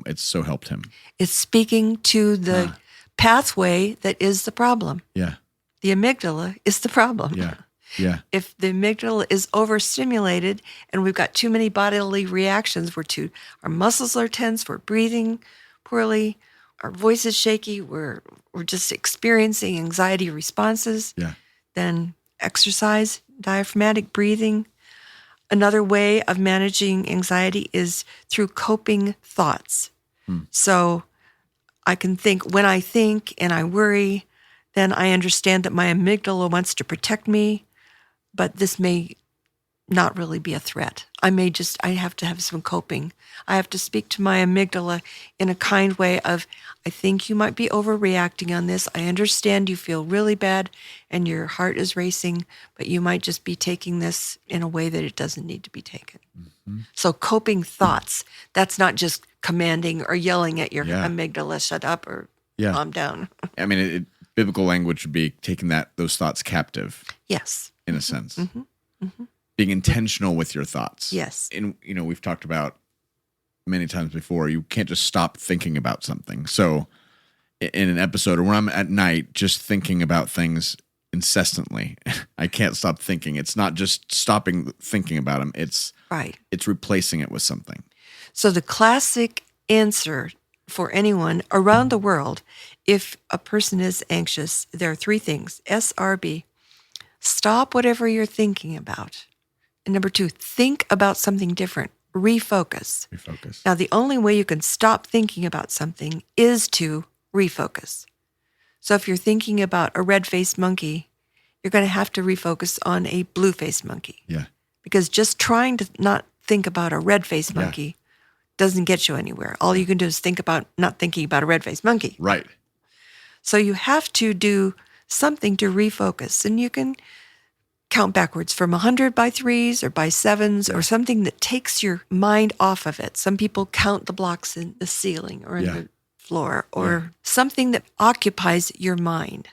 it's so helped him. It's speaking to the pathway that is the problem. Yeah. The amygdala is the problem. Yeah. Yeah. If the amygdala is overstimulated and we've got too many bodily reactions, our muscles are tense, we're breathing poorly, our voice is shaky, we're just experiencing anxiety responses, then exercise, diaphragmatic breathing. Another way of managing anxiety is through coping thoughts. So I can think, when I think and I worry, then I understand that my amygdala wants to protect me, but this may not really be a threat. I have to have some coping. I have to speak to my amygdala in a kind way of, I think you might be overreacting on this. I understand you feel really bad and your heart is racing, but you might just be taking this in a way that it doesn't need to be taken. Mm-hmm. So coping thoughts, that's not just commanding or yelling at your amygdala, shut up or calm down. I mean, biblical language would be taking those thoughts captive. Yes. In a sense. Mm-hmm. Mm-hmm. Being intentional with your thoughts. Yes. And, we've talked about many times before, you can't just stop thinking about something. So in an episode or when I'm at night just thinking about things incessantly, I can't stop thinking. It's not just stopping thinking about them. It's replacing it with something. So the classic answer for anyone around the world, if a person is anxious, there are 3 things. SRB, stop whatever you're thinking about. And number 2, think about something different. Refocus. Now, the only way you can stop thinking about something is to refocus. So if you're thinking about a red-faced monkey, you're going to have to refocus on a blue-faced monkey. Yeah. Because just trying to not think about a red-faced monkey doesn't get you anywhere. All you can do is think about not thinking about a red-faced monkey. Right. So you have to do something to refocus. And you can count backwards from 100 by 3s or by 7s or something that takes your mind off of it. Some people count the blocks in the ceiling or in the floor or something that occupies your mind.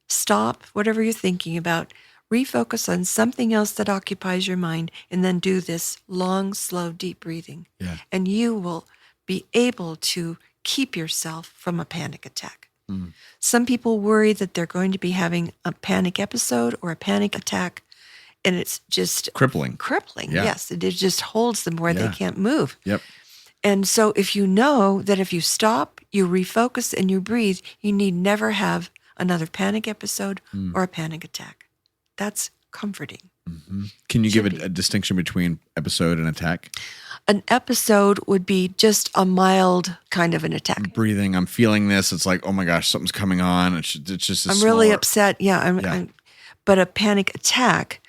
Stop whatever you're thinking about, refocus on something else that occupies your mind, and then do this long, slow, deep breathing. Yeah. And you will be able to keep yourself from a panic attack. Mm. Some people worry that they're going to be having a panic episode or a panic attack, and it's just crippling. Yeah. Yes, it just holds them where they can't move. Yep. And so if you know that if you stop, you refocus, and you breathe, you need never have another panic episode or a panic attack. That's comforting. Mm-hmm. Can you give a distinction between episode and attack? An episode would be just a mild kind of an attack. I'm breathing. I'm feeling this. It's like, oh my gosh, something's coming on. It's just. I'm really upset. Yeah. But a panic attack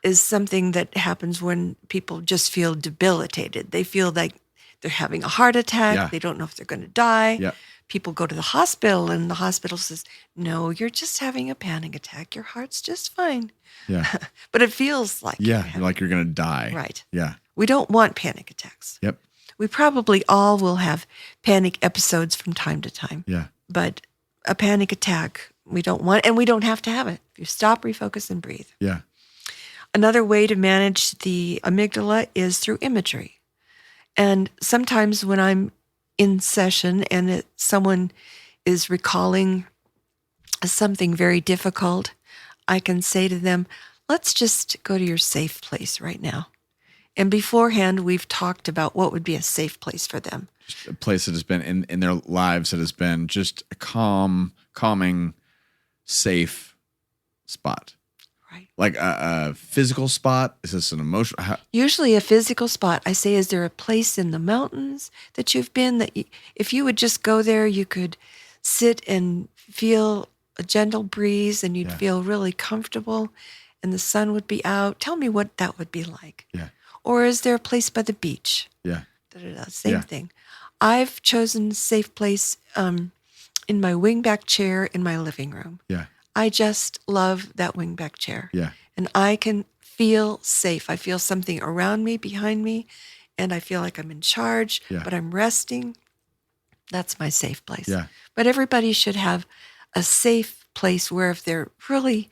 is something that happens when people just feel debilitated. They feel like they're having a heart attack. Yeah. They don't know if they're going to die. Yeah. People go to the hospital, and the hospital says, no, you're just having a panic attack. Your heart's just fine. Yeah. But it feels like like you're going to die. Right. Yeah. We don't want panic attacks. Yep. We probably all will have panic episodes from time to time. Yeah. But a panic attack, we don't want, and we don't have to have it. You stop, refocus, and breathe. Yeah. Another way to manage the amygdala is through imagery. And sometimes when I'm in session and someone is recalling something very difficult, I can say to them, let's just go to your safe place right now. And beforehand, we've talked about what would be a safe place for them. Just a place that has been in their lives that has been just a calming, safe spot. Right. Like a physical spot? Is this an emotional? Usually a physical spot. I say, is there a place in the mountains that you've been that if you would just go there, you could sit and feel a gentle breeze and you'd feel really comfortable and the sun would be out? Tell me what that would be like. Yeah. Or is there a place by the beach? Yeah. Same thing. I've chosen a safe place in my wingback chair in my living room. Yeah. I just love that wingback chair. Yeah. And I can feel safe. I feel something around me, behind me, and I feel like I'm in charge, but I'm resting. That's my safe place. Yeah. But everybody should have a safe place where if they're really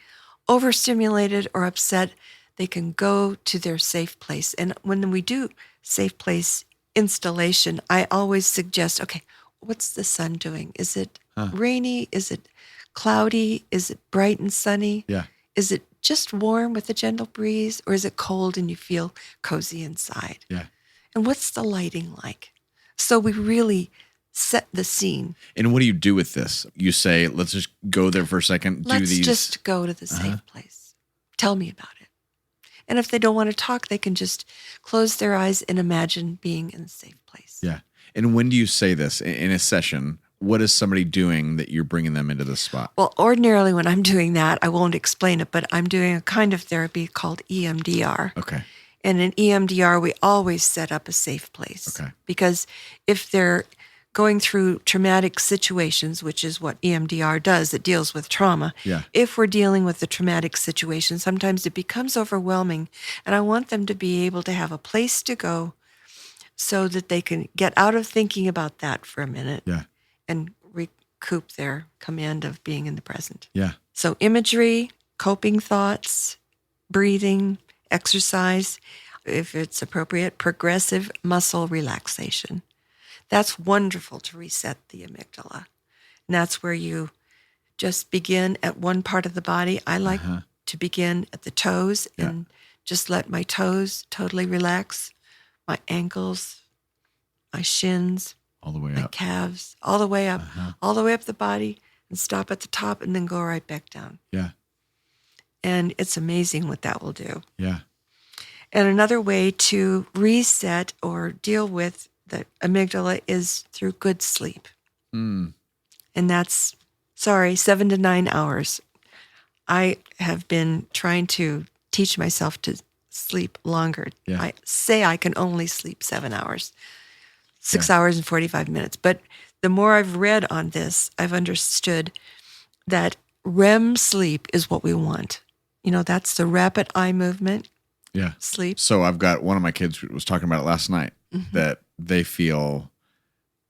overstimulated or upset, they can go to their safe place. And when we do safe place installation, I always suggest, okay, what's the sun doing? Is it rainy? Is it cloudy? Is it bright and sunny? Yeah. Is it just warm with a gentle breeze? Or is it cold and you feel cozy inside? Yeah. And what's the lighting like? So we really set the scene. And what do you do with this? You say, let's just go there for a second. Let's just go to the safe place. Tell me about it. And if they don't want to talk, they can just close their eyes and imagine being in a safe place. Yeah. And when do you say this? In a session, what is somebody doing that you're bringing them into this spot? Well, ordinarily when I'm doing that, I won't explain it, but I'm doing a kind of therapy called EMDR. Okay. And in EMDR, we always set up a safe place. Okay. Because if they're going through traumatic situations, which is what EMDR does, it deals with trauma. Yeah. If we're dealing with the traumatic situation, sometimes it becomes overwhelming. And I want them to be able to have a place to go so that they can get out of thinking about that for a minute. Yeah. And recoup their command of being in the present. Yeah. So imagery, coping thoughts, breathing, exercise, if it's appropriate, progressive muscle relaxation. That's wonderful to reset the amygdala. And that's where you just begin at one part of the body. I like to begin at the toes and just let my toes totally relax, my ankles, my shins, all the way my up, calves, all the way up, all the way up the body, and stop at the top and then go right back down. Yeah. And it's amazing what that will do. Yeah. And another way to reset or deal with the amygdala is through good sleep. And that's, 7 to 9 hours. I have been trying to teach myself to sleep longer. Yeah. I say I can only sleep 7 hours, 6 hours and 45 minutes. But the more I've read on this, I've understood that REM sleep is what we want. That's the rapid eye movement. Yeah. Sleep. So I've got one of my kids who was talking about it last night, that they feel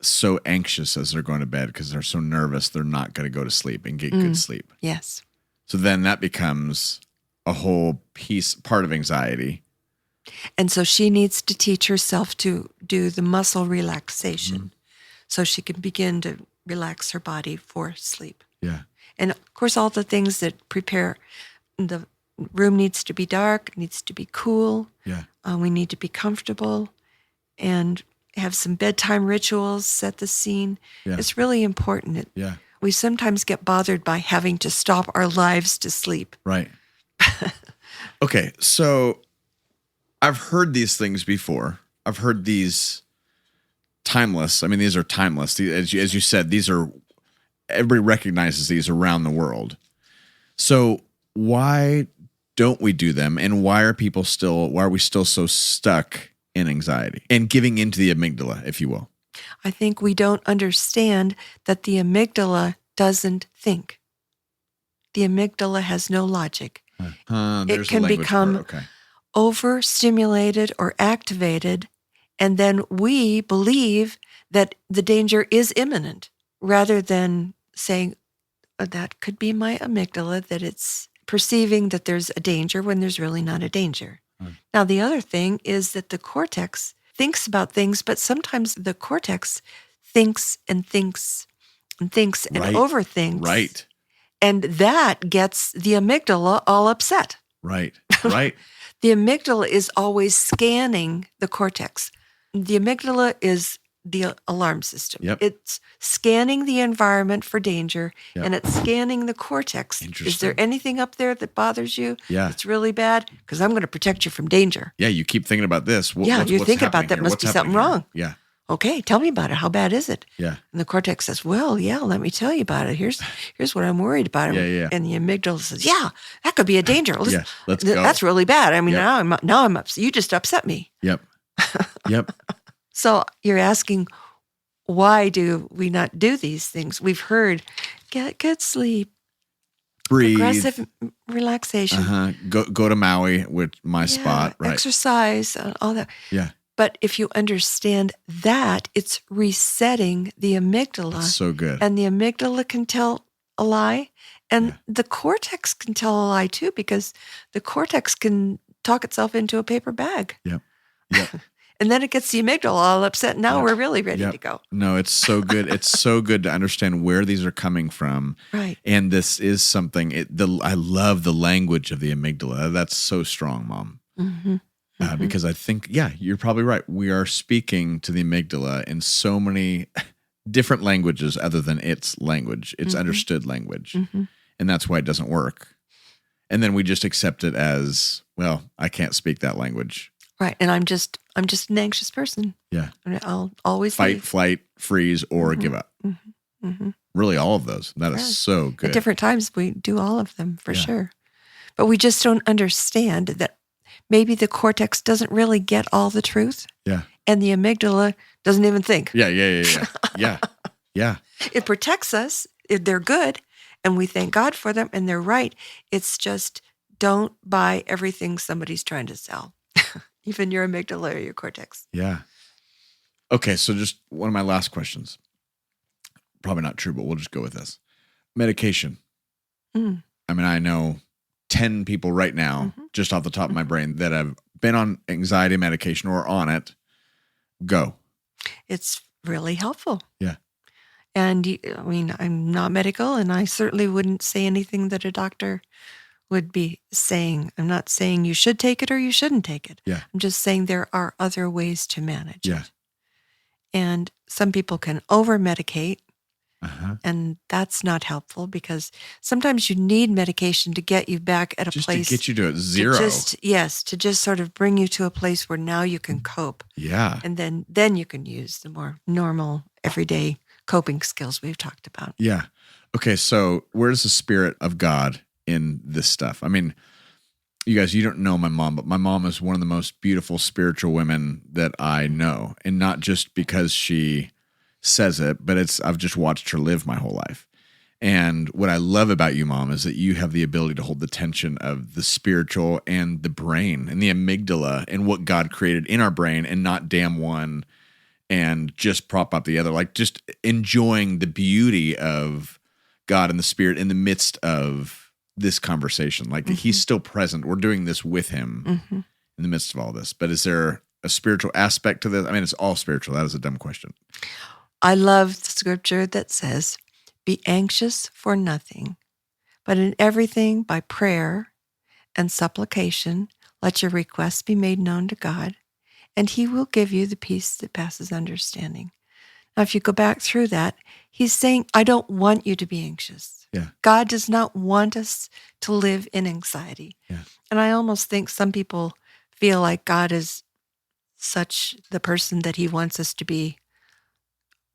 so anxious as they're going to bed because they're so nervous they're not going to go to sleep and get good sleep. Yes. So then that becomes a whole part of anxiety. And so she needs to teach herself to do the muscle relaxation so she can begin to relax her body for sleep. Yeah. And of course, all the things that prepare, the room needs to be dark, needs to be cool. Yeah. We need to be comfortable and have some bedtime rituals, set the scene. Yeah. It's really important. Yeah. We sometimes get bothered by having to stop our lives to sleep. Right. Okay. So I've heard these things before. I've heard these timeless. I mean, these are timeless. As you said, everybody recognizes these around the world. So why don't we do them? And why are we still so stuck in anxiety and giving into the amygdala, if you will? I think we don't understand that the amygdala doesn't think. The amygdala has no logic. It can become overstimulated or activated, and then we believe that the danger is imminent rather than saying, that could be my amygdala, that it's perceiving that there's a danger when there's really not a danger. Now, the other thing is that the cortex thinks about things, but sometimes the cortex thinks and thinks and thinks and overthinks. Right. And that gets the amygdala all upset. Right. Right. The amygdala is always scanning the cortex. The amygdala is the alarm system. Yep. It's scanning the environment for danger, and it's scanning the cortex. Is there anything up there that bothers you? Yeah. It's really bad? Because I'm going to protect you from danger. Yeah, you keep thinking about this. You think about that. Must be something wrong. Yeah. Okay, tell me about it. How bad is it? Yeah. And the cortex says, well, yeah, let me tell you about it. Here's what I'm worried about. Yeah. And the amygdala says, yeah, that could be a danger. Let's go. That's really bad. I mean, now I'm upset. You just upset me. Yep. Yep. So you're asking, why do we not do these things? We've heard, get good sleep, breathe, progressive relaxation. Go to Maui with my spot. Right. Exercise, all that. Yeah. But if you understand that, it's resetting the amygdala. That's so good. And the amygdala can tell a lie, and the cortex can tell a lie too, because the cortex can talk itself into a paper bag. Yep. Yep. And then it gets the amygdala all upset. Now we're really ready to go. No, it's so good. It's so good to understand where these are coming from. Right. And this is something, I love the language of the amygdala. That's so strong, Mom. Mm-hmm. Because I think, you're probably right. We are speaking to the amygdala in so many different languages other than its language, its understood language. Mm-hmm. And that's why it doesn't work. And then we just accept it as, well, I can't speak that language. Right. And I'm just an anxious person. Yeah. I'll always fight, flight, freeze, or give up. Mm-hmm. Really, all of those. That is so good. At different times, we do all of them for sure. But we just don't understand that maybe the cortex doesn't really get all the truth. Yeah. And the amygdala doesn't even think. Yeah. Yeah. It protects us. They're good. And we thank God for them. And they're right. It's just don't buy everything somebody's trying to sell. Even your amygdala or your cortex. Yeah. Okay. So just one of my last questions. Probably not true, but we'll just go with this. Medication. I mean, I know 10 people right now, just off the top of my brain, that have been on anxiety medication or on it. Go. It's really helpful. Yeah. And I mean, I'm not medical, and I certainly wouldn't say anything that a doctor would be saying. I'm not saying you should take it or you shouldn't take it. Yeah. I'm just saying there are other ways to manage it. And some people can over-medicate, and that's not helpful because sometimes you need medication to get you back at a place. Just to get you to zero. To just sort of bring you to a place where now you can cope. Yeah. And then you can use the more normal, everyday coping skills we've talked about. Yeah. Okay, so where's the Spirit of God in this stuff? I mean, you guys, you don't know my mom, but my mom is one of the most beautiful spiritual women that I know. And not just because she says it, but I've just watched her live my whole life. And what I love about you, Mom, is that you have the ability to hold the tension of the spiritual and the brain and the amygdala and what God created in our brain, and not damn one and just prop up the other. Like just enjoying the beauty of God and the Spirit in the midst of this conversation. Like he's still present. We're doing this with him in the midst of all this. But is there a spiritual aspect to this? I mean, it's all spiritual. That is a dumb question. I love the scripture that says, be anxious for nothing, but in everything by prayer and supplication, let your requests be made known to God, and he will give you the peace that passes understanding. Now, if you go back through that, he's saying, I don't want you to be anxious. Yeah. God does not want us to live in anxiety. Yeah. And I almost think some people feel like God is such the person that he wants us to be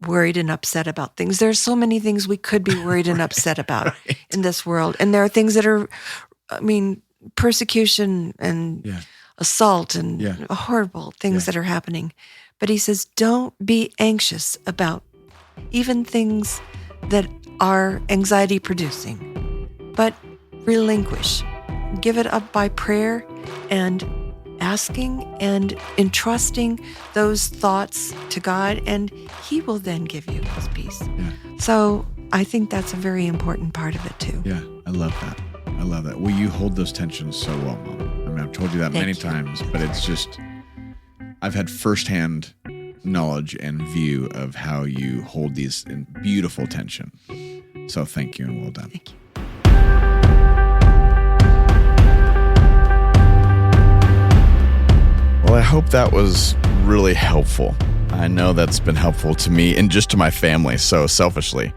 worried and upset about things. There are so many things we could be worried and upset about in this world. And there are things that are, I mean, persecution and assault and horrible things that are happening. But he says, don't be anxious about even things that are anxiety producing, but relinquish, give it up by prayer and asking and entrusting those thoughts to God, and he will then give you his peace. Yeah. So I think that's a very important part of it too. Yeah, I love that. I love that. Well, you hold those tensions so well, Mom. I mean, I've told you that many times, but it's just, I've had firsthand knowledge and view of how you hold these in beautiful tension. So thank you and well done. Thank you. Well, I hope that was really helpful. I know that's been helpful to me and just to my family, so selfishly.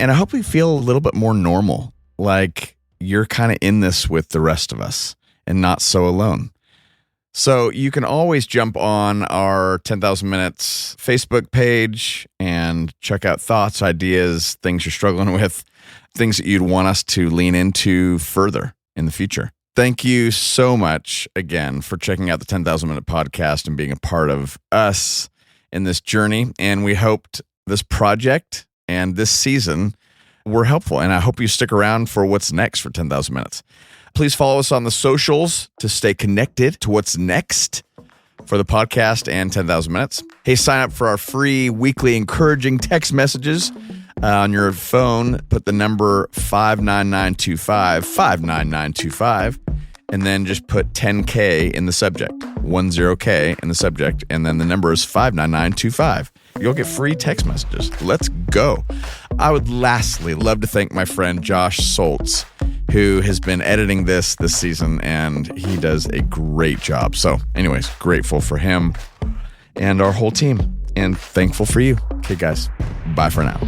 And I hope we feel a little bit more normal, like you're kind of in this with the rest of us and not so alone. So you can always jump on our 10,000 Minutes Facebook page and check out thoughts, ideas, things you're struggling with, things that you'd want us to lean into further in the future. Thank you so much again for checking out the 10,000 Minute Podcast and being a part of us in this journey. And we hoped this project and this season were helpful. And I hope you stick around for what's next for 10,000 Minutes. Please follow us on the socials to stay connected to what's next for the podcast and 10,000 Minutes. Hey, sign up for our free weekly encouraging text messages on your phone. Put the number 59925, and then just put 10K in the subject, 10K in the subject, and then the number is 59925. You'll get free text messages. Let's go. I would lastly love to thank my friend Josh Soltz, who has been editing this season, and he does a great job. So anyways, grateful for him and our whole team, and thankful for you. Okay, guys, bye for now.